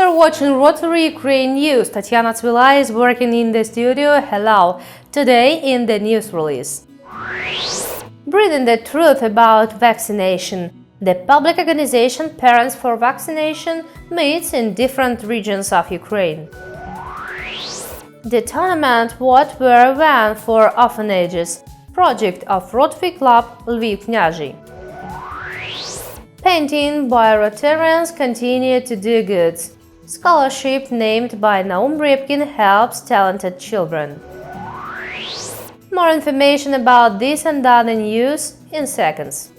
You're watching Rotary Ukraine news. Tatiana Tsvila is working in the studio. Hello. Today in the news release. Breathing the truth about vaccination. The public organization Parents for Vaccination meets in different regions of Ukraine. The tournament What, Where, When for Orphanages, project of Rotary Club Lviv. Painting by Rotarians continue to do good. Scholarship named by Nom Revkin helps talented children. More information about this and other news in seconds.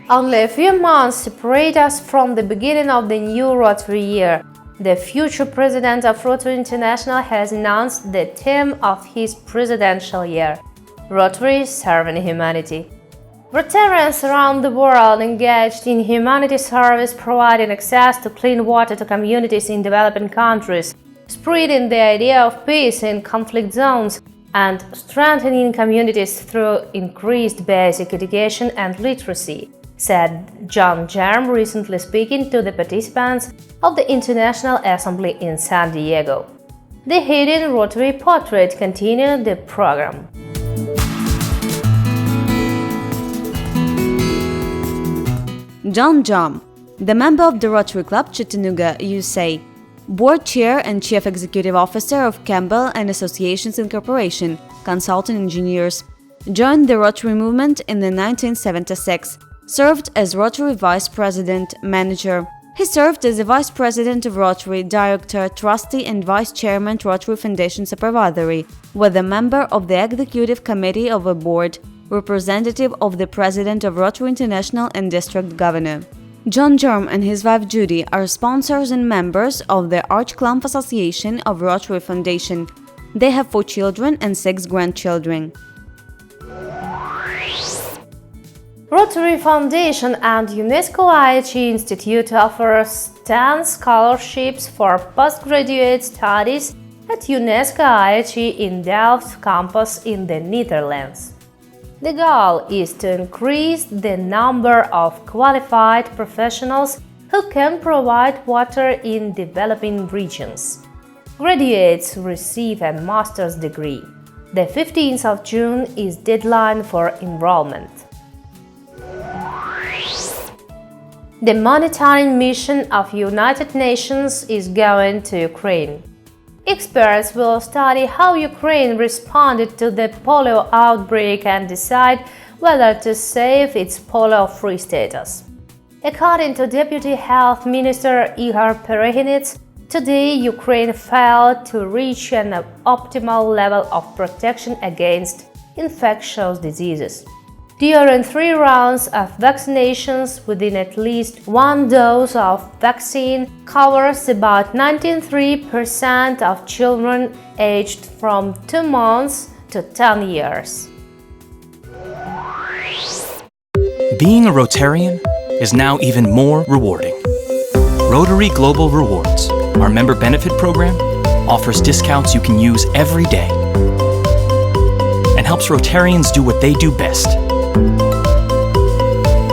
Only a few months separate us from the beginning of the new Rotary year. The future president of Rotary International has announced the theme of his presidential year: Rotary Serving Humanity. Rotarians around the world engaged in humanity service, providing access to clean water to communities in developing countries, spreading the idea of peace in conflict zones, and strengthening communities through increased basic education and literacy, said John Germ, recently speaking to the participants of the International Assembly in San Diego. The hidden Rotary portrait continued the program. John Jam, the member of the Rotary Club Chattanooga, USA, Board Chair and Chief Executive Officer of Campbell and Associations Incorporation, Consulting Engineers, joined the Rotary movement in 1976, served as Rotary Vice President, Manager. He served as the Vice President of Rotary, Director, Trustee and Vice Chairman Rotary Foundation Supervisory, was a member of the Executive Committee of a Board, representative of the President of Rotary International and District Governor. John Germ and his wife Judy are sponsors and members of the Arch-Clump Association of Rotary Foundation. They have 4 children and 6 grandchildren. Rotary Foundation and UNESCO IHE Institute offers 10 scholarships for postgraduate studies at UNESCO IHE in Delft campus in the Netherlands. The goal is to increase the number of qualified professionals who can provide water in developing regions. Graduates receive a master's degree. The 15th of June is deadline for enrollment. The monitoring mission of United Nations is going to Ukraine. Experts will study how Ukraine responded to the polio outbreak and decide whether to save its polio-free status. According to Deputy Health Minister Igor Perehinets, today Ukraine failed to reach an optimal level of protection against infectious diseases. During 3 rounds of vaccinations, within at least 1 dose of vaccine covers about 93% of children aged from 2 months to 10 years. Being a Rotarian is now even more rewarding. Rotary Global Rewards, our member benefit program, offers discounts you can use every day and helps Rotarians do what they do best: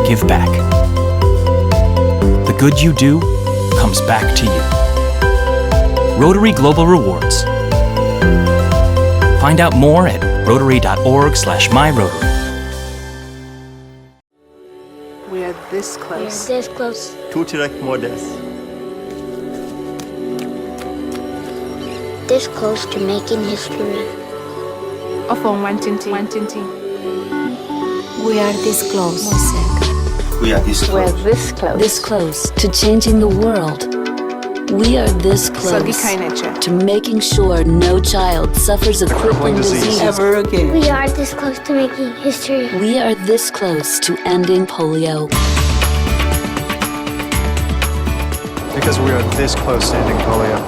give back. The good you do comes back to you. Rotary Global Rewards. Find out more at rotary.org/myrotary. We are this close. We are this close. Tutirek Modes. This close to making history. Ofon Wantinti. We are this close. We are this We're close. this close. This close to changing the world. We are this close to making sure no child suffers a crippling disease ever again. We are this close to making history. We are this close to ending polio. Because we are this close to ending polio.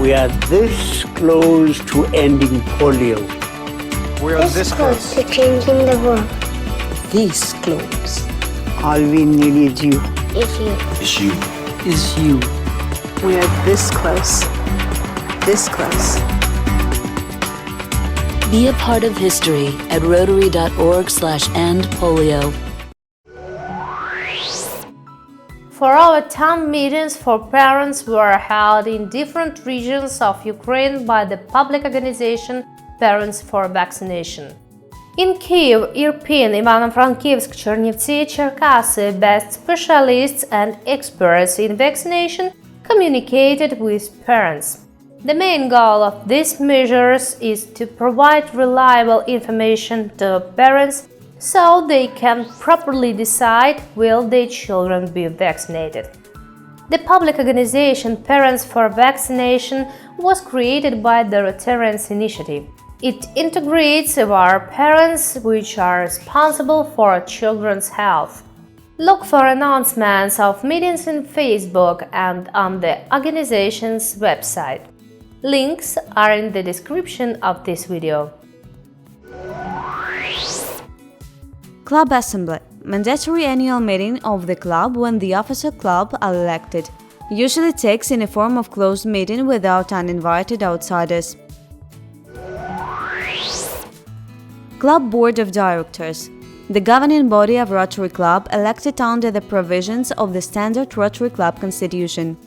We are this close to ending polio. We are this close to changing the world. This close All we need is you. Is you. It's you. is you. We are this close. This close. Be a part of history at rotary.org/endpolio. For over 10 meetings for parents were held in different regions of Ukraine by the public organization Parents for Vaccination. In Kyiv, Irpin, Ivano-Frankivsk, Chernivtsi, Cherkasy, best specialists and experts in vaccination communicated with parents. The main goal of these measures is to provide reliable information to parents so they can properly decide will their children be vaccinated. The public organization Parents for Vaccination was created by the Rotarians initiative. It integrates our parents, which are responsible for children's health. Look for announcements of meetings in Facebook and on the organization's website. Links are in the description of this video. Club Assembly – mandatory annual meeting of the club when the officer club are elected. Usually takes in a form of closed meeting without uninvited outsiders. Club Board of Directors – the governing body of Rotary Club elected under the provisions of the Standard Rotary Club Constitution.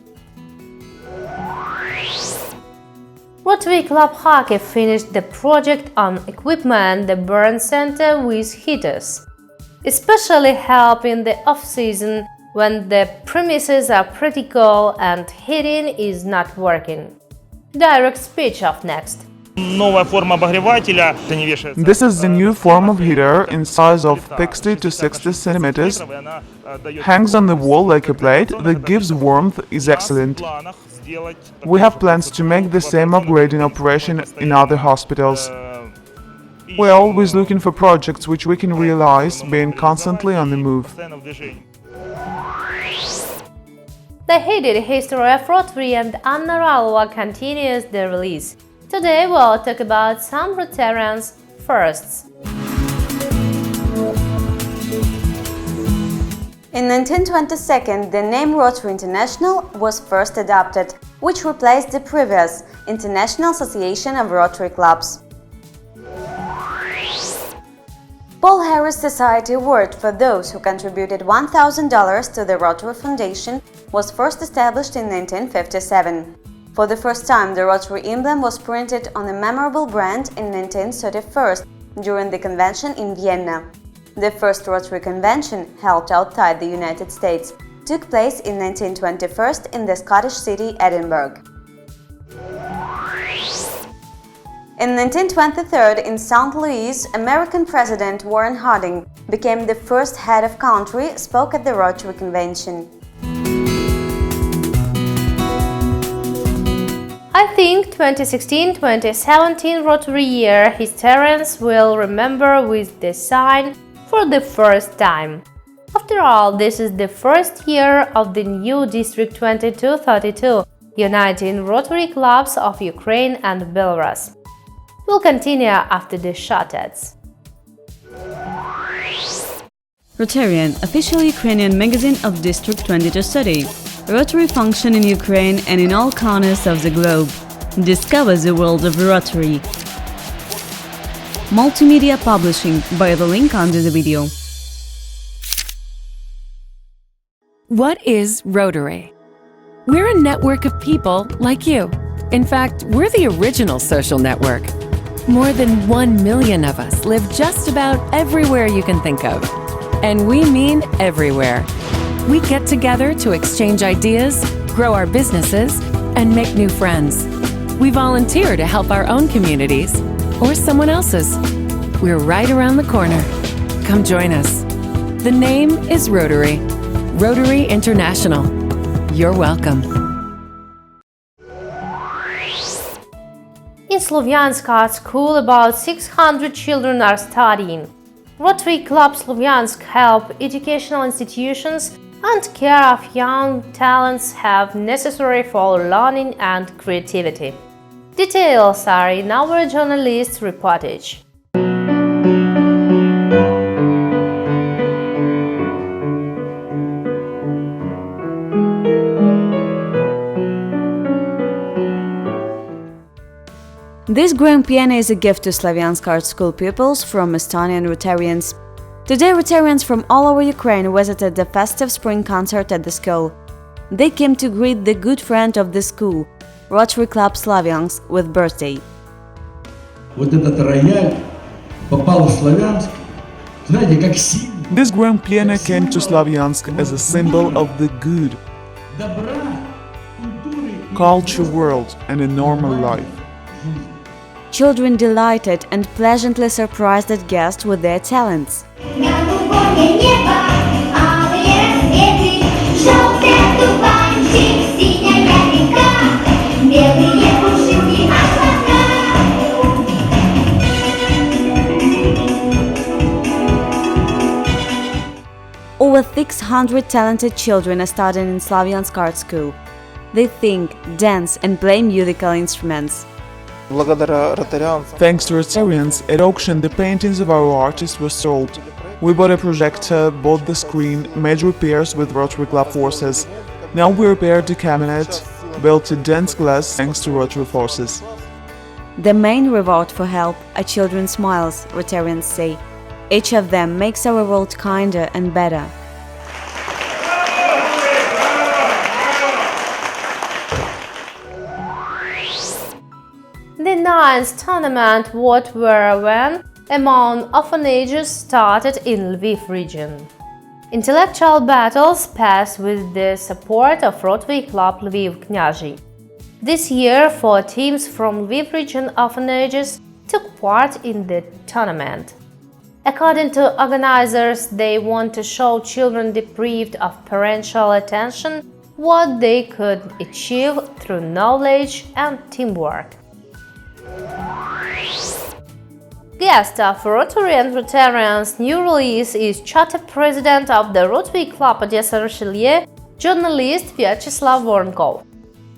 Rotary Club Hockey finished the project on equipment the burn center with heaters, especially help in the off-season when the premises are pretty cold and heating is not working. Direct speech of next. This is the new form of heater in size of 60 to 60 centimeters, hangs on the wall like a plate that gives warmth, is excellent. We have plans to make the same upgrading operation in other hospitals. We're always looking for projects which we can realize, being constantly on the move. The heated history of Rotary and Anna Ralova continues the release. Today we'll talk about some Rotarians firsts. In 1922, the name Rotary International was first adopted, which replaced the previous International Association of Rotary Clubs. Paul Harris Society Award for those who contributed $1,000 to the Rotary Foundation was first established in 1957. For the first time, the Rotary emblem was printed on a memorable brand in 1931 during the convention in Vienna. The first Rotary Convention, held outside the United States, took place in 1921 in the Scottish city Edinburgh. In 1923, in St. Louis, American President Warren Harding became the first head of country, spoke at the Rotary Convention. I think 2016-2017 Rotary year historians will remember with the sign for the first time. After all, this is the first year of the new District 2232, uniting Rotary clubs of Ukraine and Belarus. We'll continue after the short ads. Rotarian, official Ukrainian magazine of District 2230. Rotary function in Ukraine and in all corners of the globe. Discover the world of Rotary. Multimedia publishing by the link under the video. What is Rotary? We're a network of people like you. In fact, we're the original social network. More than 1 million of us live just about everywhere you can think of. And we mean everywhere. We get together to exchange ideas, grow our businesses, and make new friends. We volunteer to help our own communities or someone else's. We're right around the corner. Come join us. The name is Rotary. Rotary International. You're welcome. In Slavyansk Art School, about 600 children are studying. Rotary Club Sloviansk help educational institutions and care of young talents have necessary for learning and creativity. Details are in our journalist's reportage. This grand piano is a gift to Slavyansk Art School pupils from Estonian Rotarians. Today, Rotarians from all over Ukraine visited the festive spring concert at the school. They came to greet the good friend of the school, Rotary Club Slavyansk, with birthday. This grand piano came to Slavyansk as a symbol of the good culture world and a normal life. Children delighted and pleasantly surprised the guests with their talents. Over 600 talented children are studying in Slavyansk Art School. They think, dance and play musical instruments. Thanks to Rotarians, at auction the paintings of our artists were sold. We bought a projector, bought the screen, made repairs with Rotary Club forces. Now we repaired the cabinet, built a dance class thanks to Rotary forces. The main reward for help are children's smiles, Rotarians say. Each of them makes our world kinder and better. The ninth tournament What Where When among orphanages started in Lviv region. Intellectual battles passed with the support of Rotary Club Lviv Kняжий. This year, 4 teams from Lviv region orphanages took part in the tournament. According to organizers, they want to show children deprived of parental attention what they could achieve through knowledge and teamwork. Guest of Rotary and Rotarians' new release is charter president of the Rotary Club Odessa Rochelier, journalist Vyacheslav Vorenkov.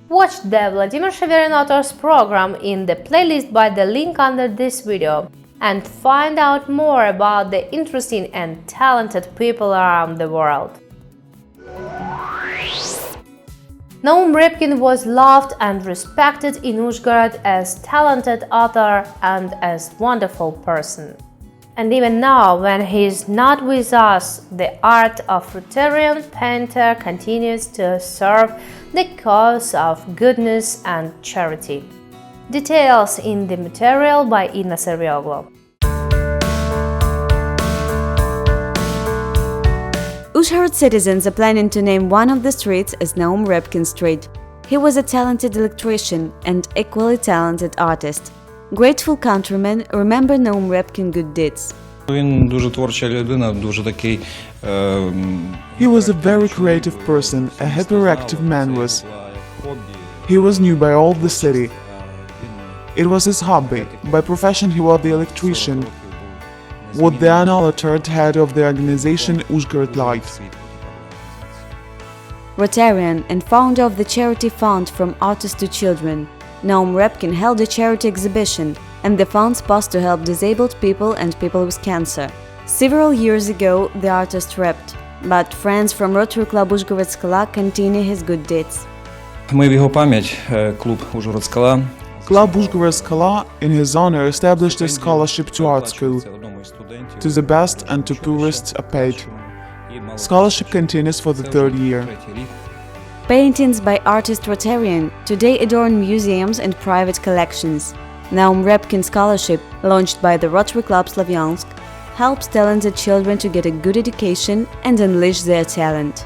Watch the Vladimir Sheverinotov's program in the playlist by the link under this video and find out more about the interesting and talented people around the world. Nom Revkin was loved and respected in Uzhgorod as talented author and as wonderful person. And even now, when he is not with us, the art of Rotarian painter continues to serve the cause of goodness and charity. Details in the material by Inna Servioglu. Uzhhorod citizens are planning to name one of the streets as Nom Revkin Street. He was a talented electrician and equally talented artist. Grateful countrymen remember Nom Revkin good deeds. He was a very creative person, a hyperactive man was. He was knew by all the city. It was his hobby. By profession he was the electrician, was the unaltered head of the organization Uzhgorod Life. Rotarian and founder of the charity fund From Artists to Children, Nom Revkin held a charity exhibition, and the funds passed to help disabled people and people with cancer. Several years ago, the artist wept, but friends from Rotary Club Uzhhorod Skala continue his good deeds. Club Uzhhorod Skala, in his honor, established a scholarship to art school. To the best and to poorest are paid. Scholarship continues for the 3rd year. Paintings by artist Rotarian today adorn museums and private collections. Nom Revkin Scholarship, launched by the Rotary Club Slavyansk, helps talented children to get a good education and unleash their talent.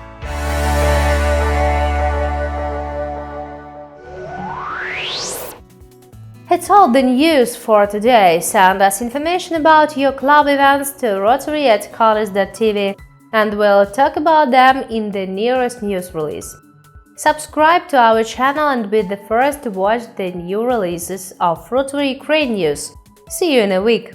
It's all the news for today. Send us information about your club events to rotary@college.tv and we'll talk about them in the nearest news release. Subscribe to our channel and be the first to watch the new releases of Rotary Ukraine news. See you in a week!